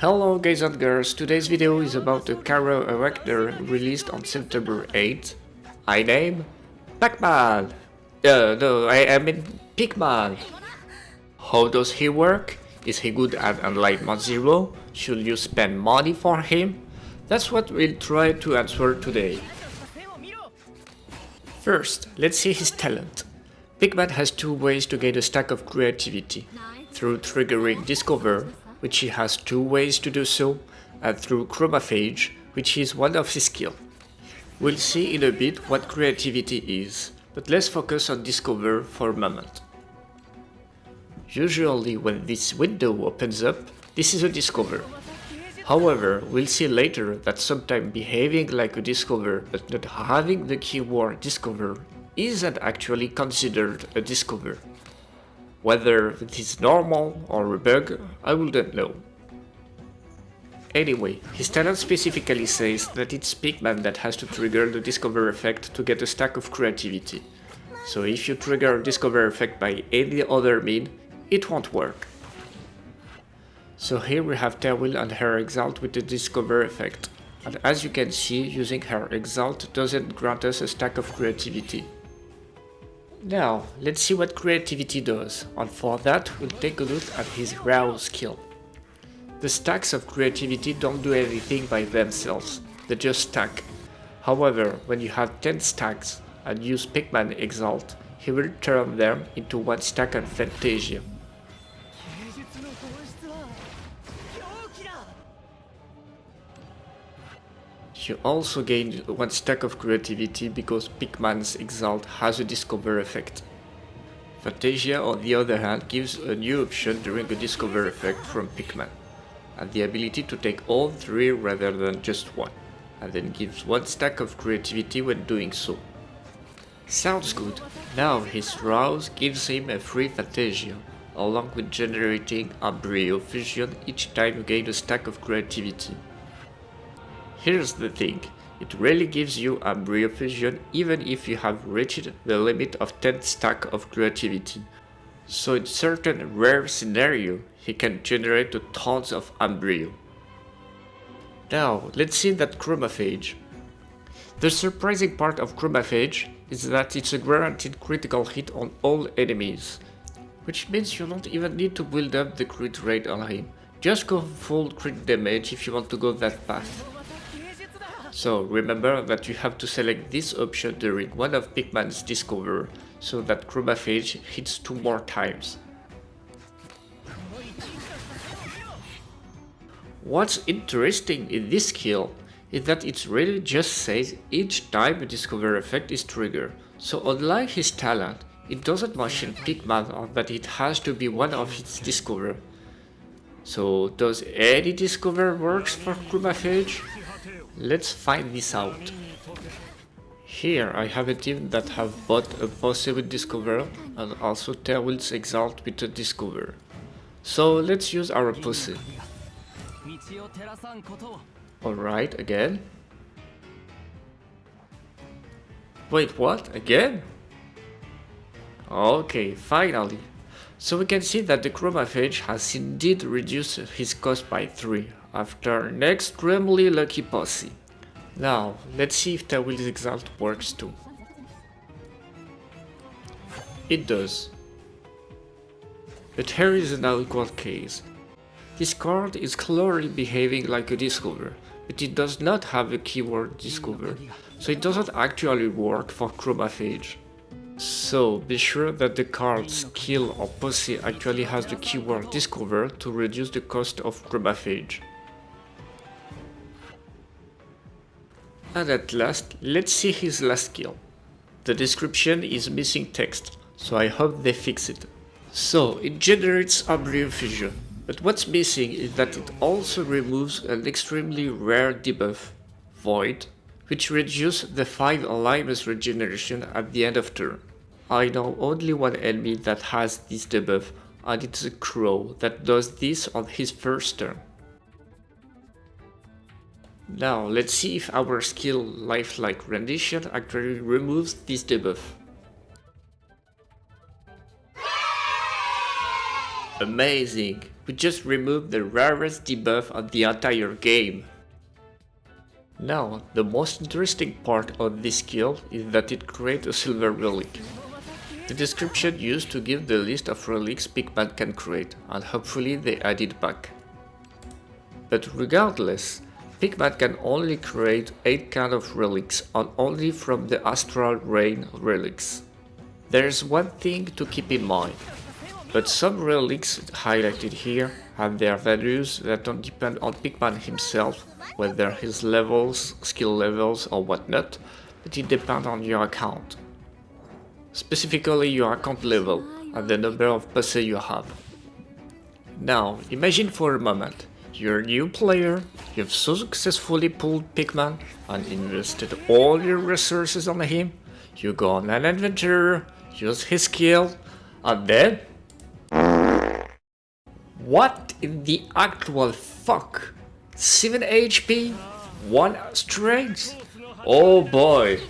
Hello guys and girls, today's video is about a character released on September 8th. I name Pickman. I mean Pickman. How does he work? Is he good at Enlightenment Zero? Should you spend money for him? That's what we'll try to answer today. First, let's see his talent. Pickman has two ways to gain a stack of creativity. Through triggering Discover, which he has two ways to do so, and through chromophage, which is one of his skills. We'll see in a bit what creativity is, but let's focus on Discover for a moment. Usually when this window opens up, this is a Discover. However, we'll see later that sometimes behaving like a Discover but not having the keyword Discover isn't actually considered a Discover. Whether it is normal or a bug, I wouldn't know. Anyway, his talent specifically says that it's Pickman that has to trigger the Discover effect to get a stack of creativity. So if you trigger a Discover effect by any other means, it won't work. So here we have Terwil and her Exalt with the Discover effect. And as you can see, using her Exalt doesn't grant us a stack of creativity. Now, let's see what creativity does, and for that we'll take a look at his Rouse skill. The stacks of creativity don't do anything by themselves, they just stack. However, when you have 10 stacks and use Pickman Exalt, he will turn them into one stack on Fantasia. You also gain one stack of creativity because Pickman's Exalt has a Discover effect. Fantasia, on the other hand, gives a new option during a Discover effect from Pickman, and the ability to take all three rather than just one, and then gives one stack of creativity when doing so. Sounds good. Now his Rouse gives him a free Fantasia, along with generating Embryo Fusion each time you gain a stack of creativity. Here's the thing, it really gives you Embryo Fusion even if you have reached the limit of 10 stack of creativity. So in certain rare scenario, he can generate tons of Embryo. Now, let's see that chromophage. The surprising part of chromophage is that it's a guaranteed critical hit on all enemies, which means you don't even need to build up the crit rate on him. Just go full crit damage if you want to go that path. So remember that you have to select this option during one of Pickman's Discover, so that chromophage hits 2 more times. What's interesting in this skill is that it really just says each time a Discover effect is triggered, so unlike his talent, it doesn't mention Pickman or that it has to be one of its Discover. So does any Discover works for chromophage? Let's find this out. Here I have a team that have bought a Posse with Discover and also Terwil's Exalt with a Discover. So let's use our Posse. Alright, again. Wait, what? Again? Okay, finally. So we can see that the chromophage has indeed reduced his cost by 3 after an extremely lucky Posse. Now, let's see if Terwil's Exalt works too. It does. But here is an unequal case. This card is clearly behaving like a Discover, but it does not have a keyword Discover, so it doesn't actually work for chromophage. So be sure that the card's skill or Posse actually has the keyword Discover to reduce the cost of chromophage. And at last, let's see his last skill. The description is missing text, so I hope they fix it. So it generates Embryo Fusion, but what's missing is that it also removes an extremely rare debuff, Void, which reduces the 5 aliveness regeneration at the end of turn. I know only one enemy that has this debuff, and it's a Crow that does this on his first turn. Now let's see if our skill Lifelike Rendition actually removes this debuff. Amazing! We just removed the rarest debuff of the entire game. Now, the most interesting part of this skill is that it creates a silver relic. The description used to give the list of relics Pickman can create, and hopefully they add it back. But regardless, Pickman can only create 8 kinds of relics and only from the Astral Rain relics. There's one thing to keep in mind, but some relics highlighted here have their values that don't depend on Pickman himself, whether his levels, skill levels or whatnot, but it depends on your account. Specifically your account level and the number of passes you have. Now, imagine for a moment, you're a new player, you've so successfully pulled Pickman and invested all your resources on him, you go on an adventure, use his skill, and then... What in the actual fuck? 7 HP? 1 strength? Oh boy!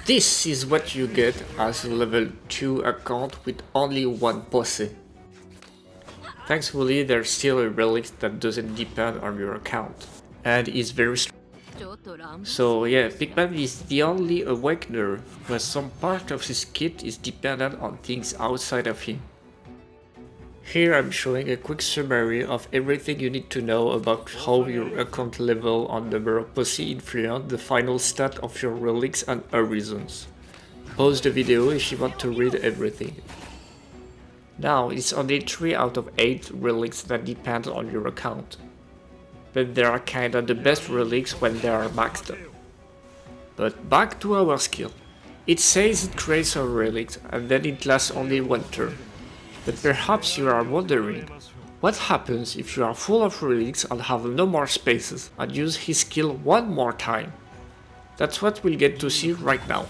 This is what you get as a level 2 account with only 1 posse. Thankfully, there's still a relic that doesn't depend on your account, and is very strong. So yeah, Pickman is the only Awakener where some part of his kit is dependent on things outside of him. Here I'm showing a quick summary of everything you need to know about how your account level and number of posse influence the final stat of your relics and horizons. Pause the video if you want to read everything. Now, it's only 3 out of 8 relics that depend on your account. But they are kinda the best relics when they are maxed up. But back to our skill. It says it creates a relic and then it lasts only 1 turn. But perhaps you are wondering, what happens if you are full of relics and have no more spaces and use his skill 1 more time? That's what we'll get to see right now.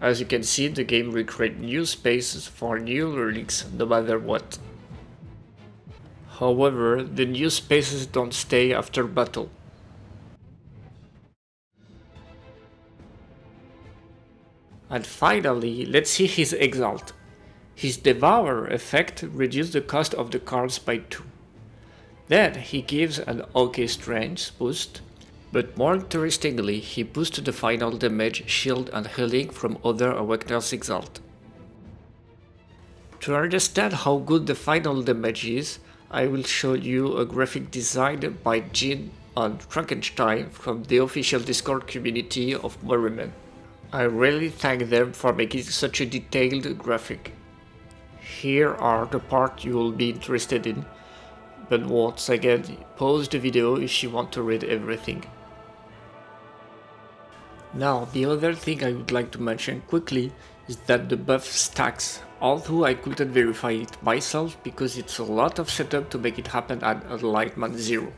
As you can see, the game will create new spaces for new relics no matter what. However, the new spaces don't stay after battle. And finally, let's see his Exalt. His Devour effect reduces the cost of the cards by 2. Then he gives an OK strength boost, but more interestingly, he boosts the final damage, shield and healing from other Awakener's Exalt. To understand how good the final damage is, I will show you a graphic design by Jean and Frankenstein from the official Discord community of Morimens. I really thank them for making such a detailed graphic. Here are the parts you will be interested in, but once again, pause the video if you want to read everything. Now, the other thing I would like to mention quickly is that the buff stacks, although I couldn't verify it myself because it's a lot of setup to make it happen at Enlightenment 0.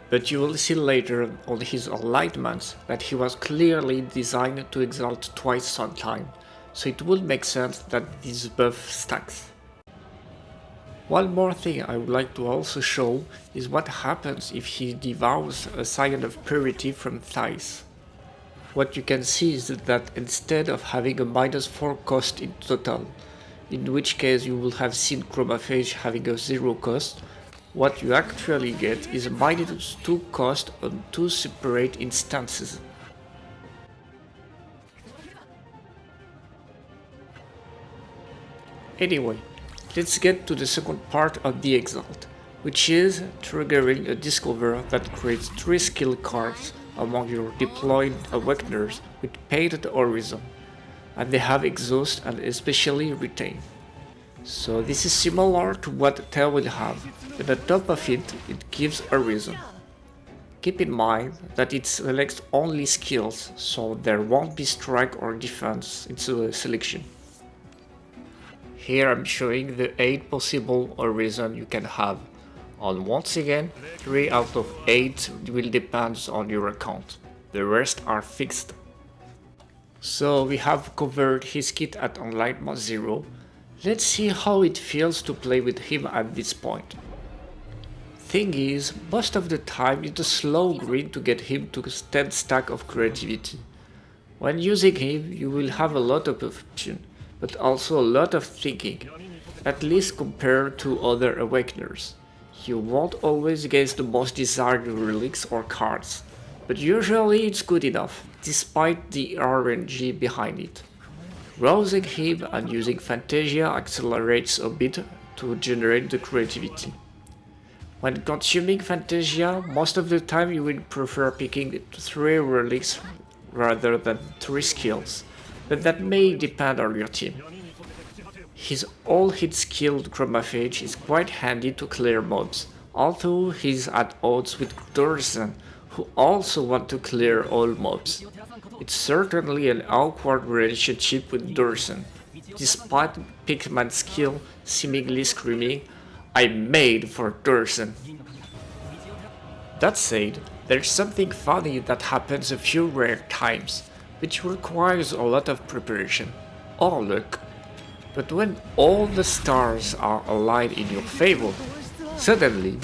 But you will see later on his Enlightenments that he was clearly designed to exalt twice on time, so it would make sense that this buff stacks. One more thing I would like to also show is what happens if he devours a Scion of Purity from Thais. What you can see is that instead of having a -4 cost in total, in which case you will have seen Chromaphage having a 0 cost, what you actually get is a -2 cost on 2 separate instances. Anyway, let's get to the second part of the Exalt, which is triggering a Discover that creates 3 skill cards among your deployed Awakeners with Painted Horizon, and they have Exhaust and especially Retain. So this is similar to what Tail will have, but on top of it, it gives Horizon. Keep in mind that it selects only skills, so there won't be strike or defense in the selection. Here I'm showing the 8 possible Horizon you can have, and once again, 3 out of 8 will depend on your account, the rest are fixed. So we have covered his kit at Enlightenment 0, let's see how it feels to play with him at this point. Thing is, most of the time it's a slow grind to get him to 10 stack of creativity, When using him, you will have a lot of options, but also a lot of thinking, at least compared to other Awakeners. You won't always get the most desired relics or cards, but usually it's good enough, despite the RNG behind it. Browsing him and using Fantasia accelerates a bit to generate the creativity. When consuming Fantasia, most of the time you will prefer picking 3 relics rather than 3 skills, but that may depend on your team. His all-hit skill Chromaphage is quite handy to clear mobs, although he's at odds with Dorsen, who also want to clear all mobs. It's certainly an awkward relationship with Dorsen, despite Pickman's skill seemingly screaming, "I'm made for Dorsen." That said, there's something funny that happens a few rare times, which requires a lot of preparation, or luck. But when all the stars are aligned in your favor, suddenly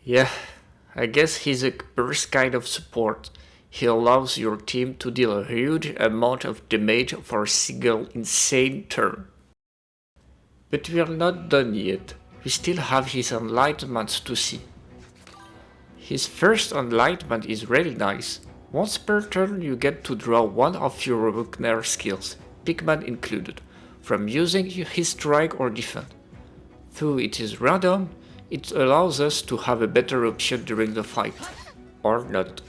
yeah, I guess he's a burst kind of support. He allows your team to deal a huge amount of damage for a single insane turn. But we are not done yet. We still have his enlightenments to see. His first enlightenment is really nice. Once per turn you get to draw one of your Wagner skills, Pickman included, from using his strike or defend. Though it is random, it allows us to have a better option during the fight. Or not.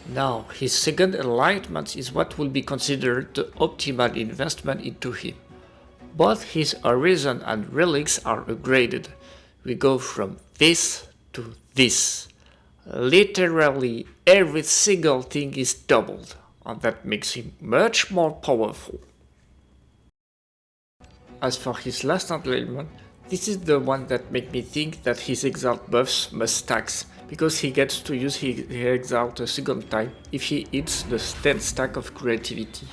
Now, his second enlightenment is what will be considered the optimal investment into him. Both his Horizon and relics are upgraded. We go from this to this. Literally every single thing is doubled, and that makes him much more powerful. As for his last enlightenment, this is the one that made me think that his exalt buffs must stack, because he gets to use his exalt a second time if he hits the 10 stack of creativity.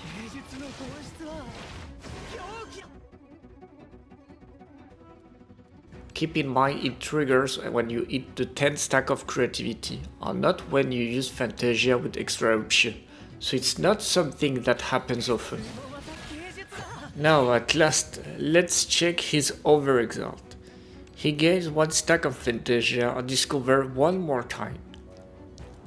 Keep in mind it triggers when you hit the 10 stack of creativity, and not when you use Fantasia with extra option, so it's not something that happens often. Now at last, let's check his overexalt. He gains 1 stack of Fantasia and discover 1 more time.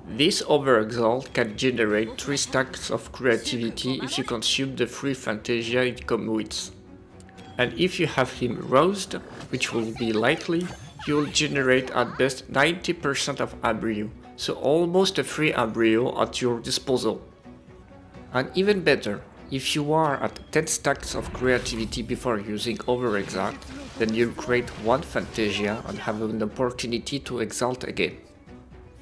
This overexalt can generate 3 stacks of creativity if you consume the free Fantasia it comes with. And if you have him roused, which will be likely, you will generate at best 90% of embryo, so almost a free embryo at your disposal. And even better, if you are at 10 stacks of creativity before using overexalt, then you'll create 1 Fantasia and have an opportunity to exalt again.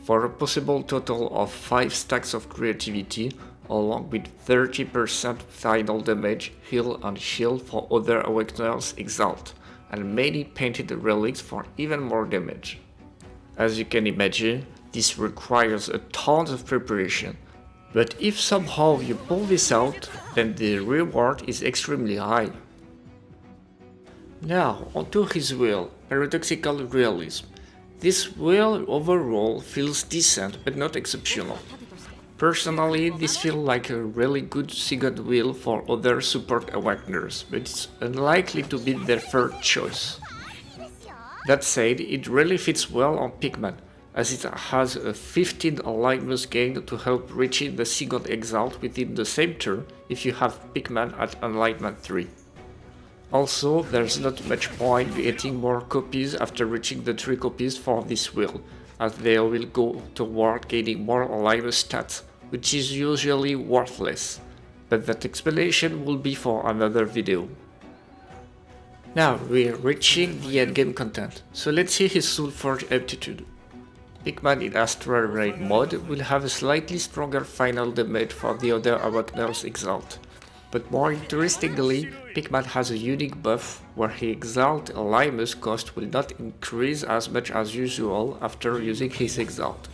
For a possible total of 5 stacks of creativity, along with 30% final damage, heal and shield for other Awakeners exalt, and many painted relics for even more damage. As you can imagine, this requires a ton of preparation, but if somehow you pull this out, then the reward is extremely high. Now, onto his will, Paradoxical Realism. This will overall feels decent but not exceptional. Personally, this feels like a really good second wheel for other support Awakeners, but it's unlikely to be their third choice. That said, it really fits well on Pickman, as it has a 15 alignment gain to help reaching the second exalt within the same turn if you have Pickman at Enlightenment 3. Also, there's not much point getting more copies after reaching the 3 copies for this wheel, as they will go toward gaining more alignment stats, which is usually worthless, but that explanation will be for another video. Now we're reaching the endgame content, so let's see his Soulforge aptitude. Pickman in Astral Rain mode will have a slightly stronger final damage for the other Awakener's exalt, but more interestingly, Pickman has a unique buff where his exalt alignment cost will not increase as much as usual after using his exalt.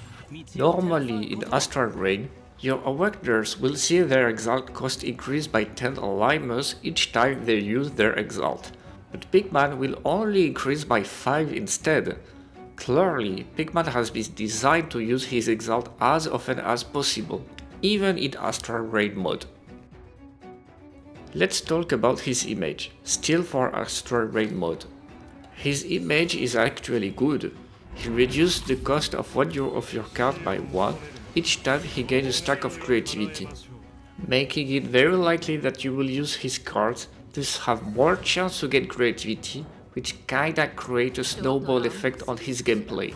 Normally in Astral Rain, Your awakeners will see their exalt cost increase by 10 alignments each time they use their exalt, but Pickman will only increase by 5 instead. Clearly, Pickman has been designed to use his exalt as often as possible, even in Astral Raid mode. Let's talk about his image, still for Astral Raid mode. His image is actually good. He reduced the cost of one of your card by 1 each time he gains a stack of creativity, making it very likely that you will use his cards, thus have more chance to get creativity, which kinda creates a snowball effect on his gameplay.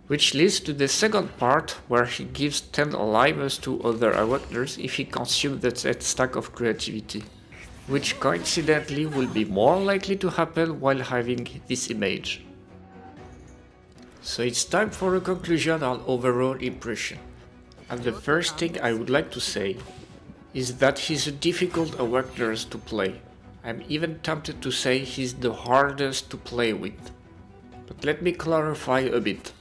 Which leads to the second part, where he gives 10 alignments to other awakeners if he consumes that stack of creativity, which coincidentally will be more likely to happen while having this image. So it's time for a conclusion on overall impression. And the first thing I would like to say is that he's a difficult awakener to play. I'm even tempted to say he's the hardest to play with. But let me clarify a bit.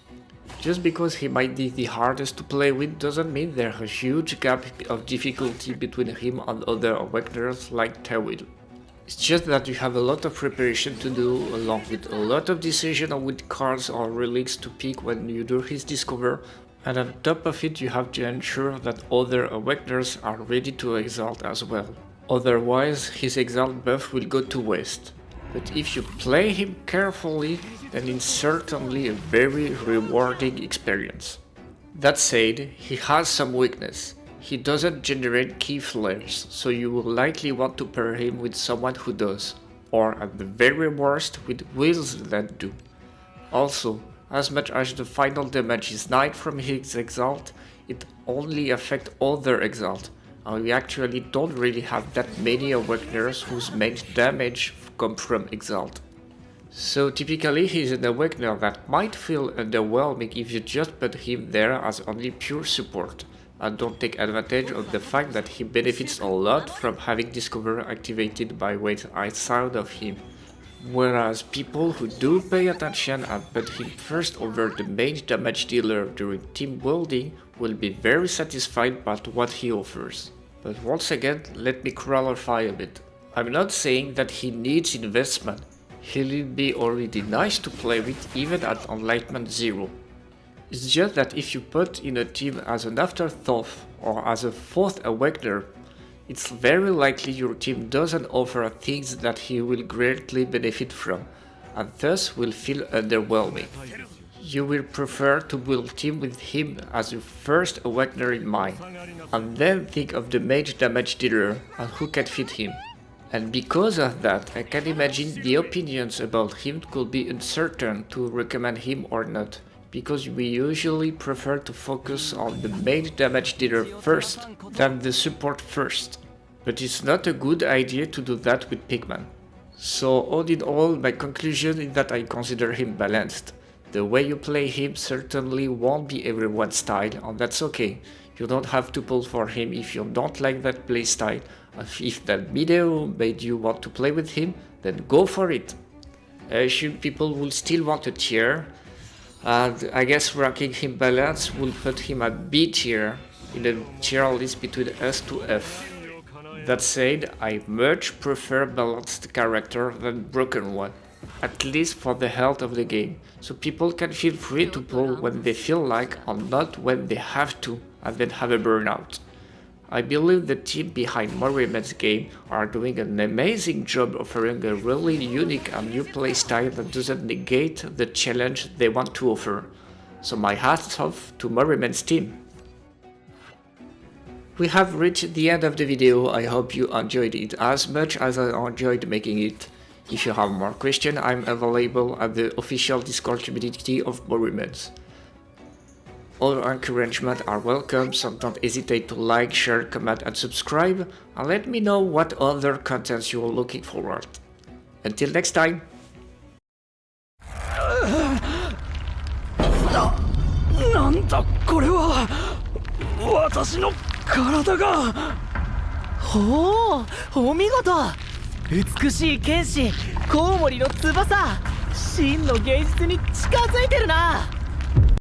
Just because he might be the hardest to play with doesn't mean there's a huge gap of difficulty between him and other awakeners like Tawil. It's just that you have a lot of preparation to do, along with a lot of decision on which cards or relics to pick when you do his discover, and on top of it you have to ensure that other awakeners are ready to exalt as well. Otherwise his exalt buff will go to waste. But if you play him carefully, then it's certainly a very rewarding experience. That said, he has some weakness. He doesn't generate key flares, so you will likely want to pair him with someone who does, or at the very worst with wheels that do. Also, as much as the final damage is 9 from his exalt, it only affects other exalt, and we actually don't really have that many awakeners whose main damage comes from exalt. So typically he's an awakener that might feel underwhelming if you just put him there as only pure support, and don't take advantage of the fact that he benefits a lot from having Discover activated by ways outside of him. Whereas people who do pay attention and put him first over the main damage dealer during team building will be very satisfied by what he offers. But once again, let me clarify a bit. I'm not saying that he needs investment. He'll be already nice to play with even at Enlightenment 0. It's just that if you put in a team as an afterthought or as a fourth awakener, it's very likely your team doesn't offer things that he will greatly benefit from, and thus will feel underwhelming. You will prefer to build team with him as your first awakener in mind, and then think of the mage damage dealer and who can fit him. And because of that, I can imagine the opinions about him could be uncertain to recommend him or not, because we usually prefer to focus on the main damage dealer first, than the support first. But it's not a good idea to do that with Pickman. So all in all, my conclusion is that I consider him balanced. The way you play him certainly won't be everyone's style, and that's okay. You don't have to pull for him if you don't like that playstyle. If that video made you want to play with him, then go for it. I assume people will still want a tier, and I guess ranking him balanced will put him at B tier in the tier list between S to F. That said, I much prefer balanced character than broken one, at least for the health of the game, so people can feel free to pull when they feel like and not when they have to and then have a burnout. I believe the team behind Morimens game are doing an amazing job offering a really unique and new playstyle that doesn't negate the challenge they want to offer. So my hats off to Morimens team. We have reached the end of the video. I hope you enjoyed it as much as I enjoyed making it. If you have more questions, I'm available at the official Discord community of Morimens. All encouragement are welcome, so don't hesitate to like, share, comment and subscribe, and let me know what other contents you are looking forward. Until next time! なんだこれは私の体がほうお見事美しい剣士コウモリの翼真の芸術に近づいてるな